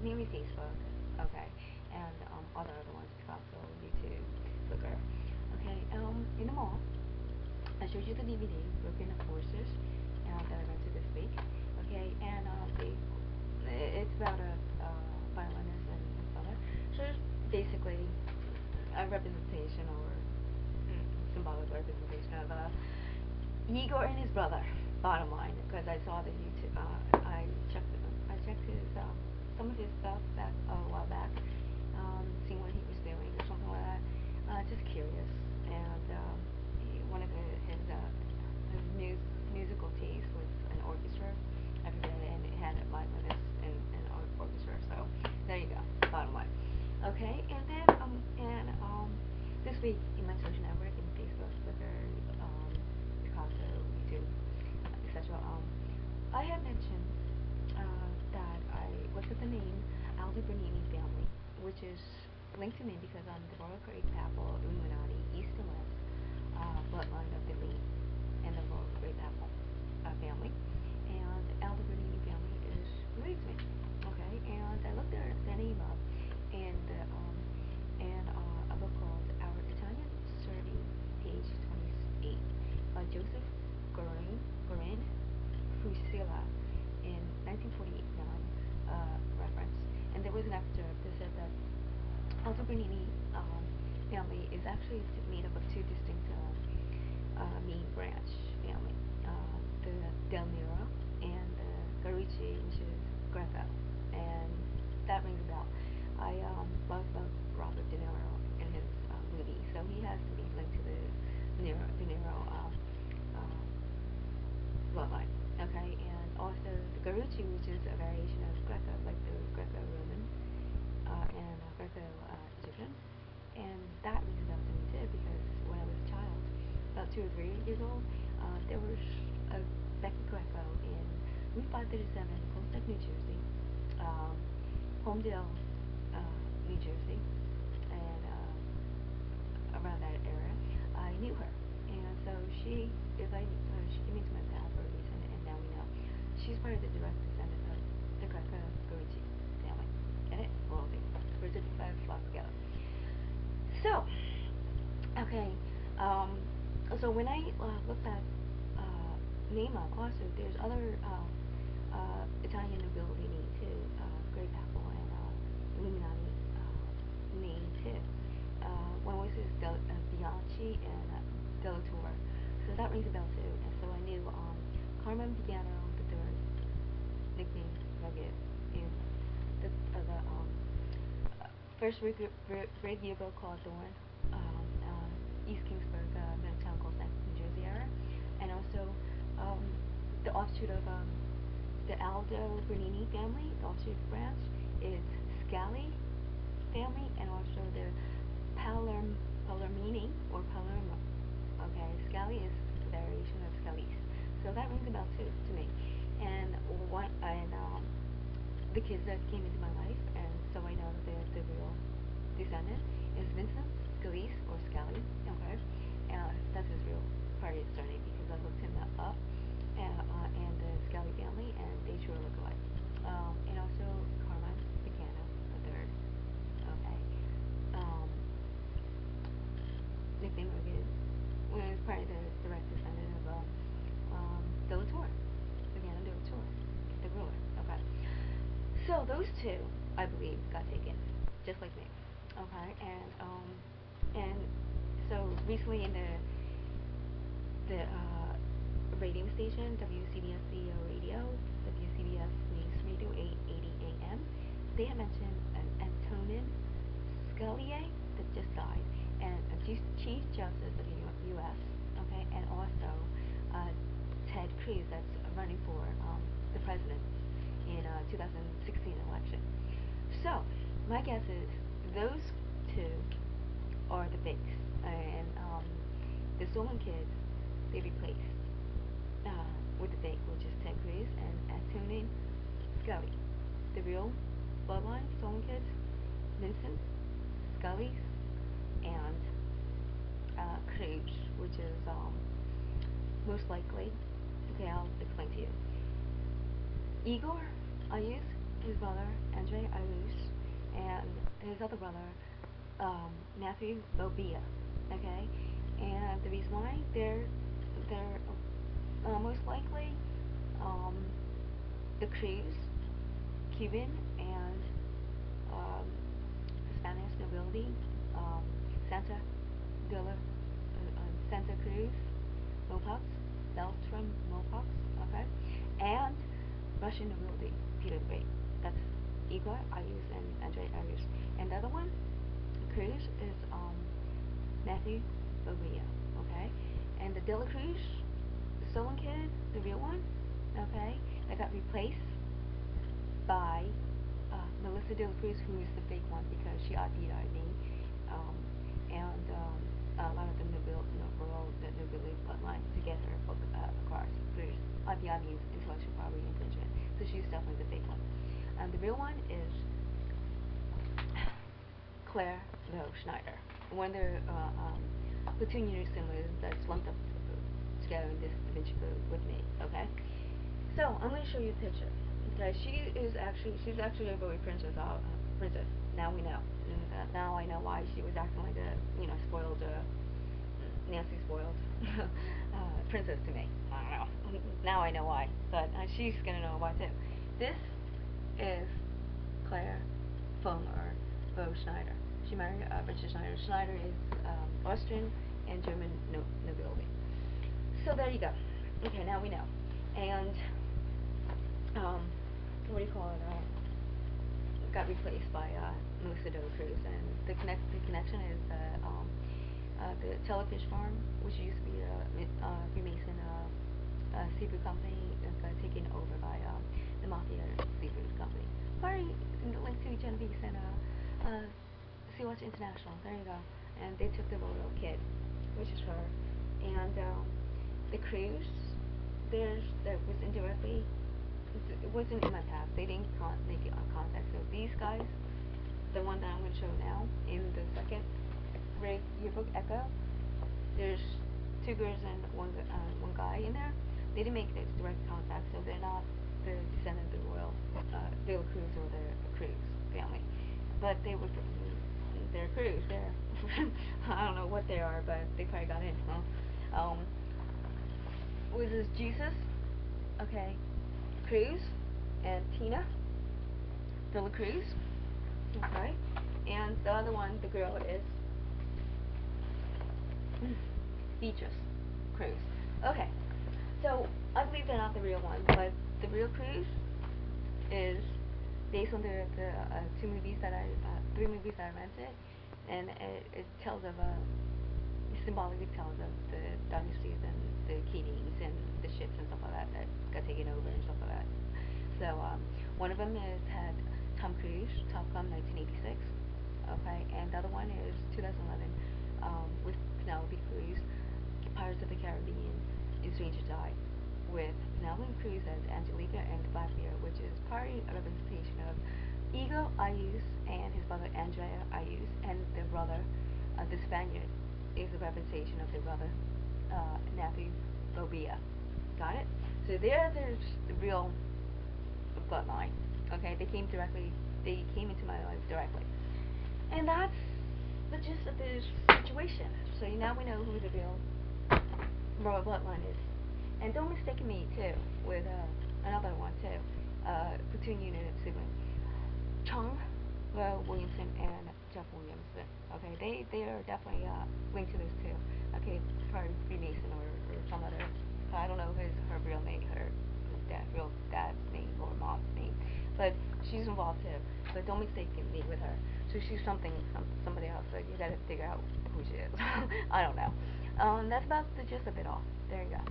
mainly Facebook, okay, and other ones, also YouTube, Flickr. Okay, in the mall, I showed you the DVD, Broken Horses, that I went to this week. Okay, and it's about a violinist and his brother. So it's basically a representation or symbolic representation of Igor and his brother. Bottom line, because I saw the YouTube, I checked his some of his stuff back a while back, seeing what he was doing or something like that. Just curious, and one of his musical taste was an orchestra. I forget it, and it had a violinist and orchestra. So there you go. Bottom line. Okay, and then this week in my social network, in Facebook, Twitter, Picasso, YouTube, etc. I have mentioned that I looked at the name Aldo Bernini family, which is linked to me because I'm the Royal Great Papal Illuminati East and West bloodline of the elite and the Royal Great Papal family, and Aldo Bernini family is related to me. Okay, and I looked their name up, and a book called Our Italian Surname, page 28, by Joseph Gorin Fusilla in 1949 reference. And there was an excerpt that said that Aldo Bernini family is actually made up of two distinct main branch family, the Del Nero and the Garucci, which is Greco, and that rings a bell. I love Robert De Niro and his movie, so he has to be linked to the De Niro bloodline. Okay, and also the Garucci, which is a variation of Greco, like the Greco-Roman and Greco-Egyptian, and that rings a bell to me too, because when I was a child, about 2 or 3 years old, there was a Becky Greco in Route 537, Colstead, New Jersey, Homedale, New Jersey, and around that area. I knew her, and so she came into my path for a reason, and now we know she's part of the direct descendant of the Greco-Garucci family. Get it? Royalty. Where's it flocked together? So, okay. So when I looked that name up, also there's other Italian nobility name too, Great Papal and Illuminati name too. One was Bianchi and Della Torre, so that rings a bell too. And so I knew Carmen Piano III, nickname Nugget, in the first rig yearbook called Dawn, East Kingsburg, town called New Jersey area, and also the offshoot of the Aldo Bernini family, the offshoot branch is Scali family, and also the Palermini or Palermo. Okay, Scali is a variation of Scalise, so that rings a bell too to me. And the kids that came into my life, and so I know that the real descendant is Vincent Scalise or Scali. Okay, that's his real part of his surname because I looked him up, and the Scali family, and they sure look alike. And also Carmine Piano III. Okay. Nickname Rugged was part of the direct descendant of Della Torre, Piano Della Torre, the ruler. Okay. So those two, I believe, got taken, just like me. Okay, and so recently in the radio station, WCBS CEO Radio, WCBS News Radio 880 AM, they had mentioned an Antonin Scalia that just died, and a Chief Justice of the U.S., okay, and also Ted Cruz that's running for the president in 2016 election. So my guess is those two are the fakes, and the stolen kids they replaced with the fake, which is Ted Cruz and Antonin Scalia. The real bloodline stolen kids, Vincent Scalise and Cruz, which is most likely, okay, I'll explain to you. Igor, I use his brother, aj7-lj, and his other brother, Matthew Bobia. Okay, and the reason why they're most likely um, the Cruz, Cuban, and Spanish nobility, um, Santa de la, Santa Cruz, Beltram Mopox, okay, and Russian nobility, Peter the Great. That's Igor Ayus and Andrei Ayus. And the other one, Cruz, is Matthew Bobia, okay? And the De La Cruz, the stolen kid, the real one, okay, that got replaced by Melissa De La Cruz, who is the fake one because she IP'd me, and a lot of the nobility bloodline to get her book across. IPI means intellectual property infringement, so she's definitely the fake one. And the real one is Claire Lowe Schneider, one of the platoon unit assemblers that's lumped up together in this Da Vinci Code with me. Okay, so I'm going to show you a picture. Okay, she's actually a very princess. Princess. Now we know. Now I know why she was acting like a spoiled, Nancy spoiled princess to me. I don't know. Now I know why, but she's gonna know why too. This is Claire Lowe Schneider. She married Richard Schneider. Schneider is Austrian and German nobility. So there you go. Okay, now we know. And what do you call it? Got replaced by Melissa De La Cruz, and the connection is the Telefish Farm, which used to be a Freemason seafood company, got taken over by the Mafia seafood company. Very linked to Genovese and Sea-Watch International. There you go. And they took the royal kid, which is her. And the Cruz, that was indirectly. It wasn't in my path. They didn't make contact. So these guys, the one that I'm going to show now in the second yearbook Echo, there's 2 girls and one guy in there. They didn't make this direct contact, so they're not the descendant of the royal De La Cruz or the Cruz family. But they're Cruz. I don't know what they are, but they probably got in. Was this Jesus? Okay. Cruz and Tina De La Cruz, okay, and the other one, the girl, is Beatrice Cruz. Okay, so I believe they're not the real one, but the real Cruz is based on the 3 movies that I rented, and it tells of symbolically tells of the dynasties and the kings and the ships and stuff like that got taken over and stuff like that. So one of them had Tom Cruise, Top Gun 1986, okay, and the other one is 2011 with Penelope Cruz, Pirates of the Caribbean, In Stranger Tide, with Penelope Cruz as Angelica and Blackbeard, which is partly a representation of Igor Ayus and his brother Andrea Ayus, and their brother, the Spaniard, is a representation of their brother, Matthew Bobia. Got it? So there's the real bloodline. Okay, they came into my life directly. And that's the gist of this situation. So now we know who the real royal bloodline is. And don't mistake me, too, with another one, too. Platoon unit sibling. Chung Williamson and Jeff Williamson. Okay, they are definitely linked to this too. Okay, probably Freemason or some other. I don't know her real name, her real dad's name or mom's name, but she's involved too. But don't mistake me with her. So she's somebody else. So you got to figure out who she is. I don't know. That's about the gist of it all. There you go.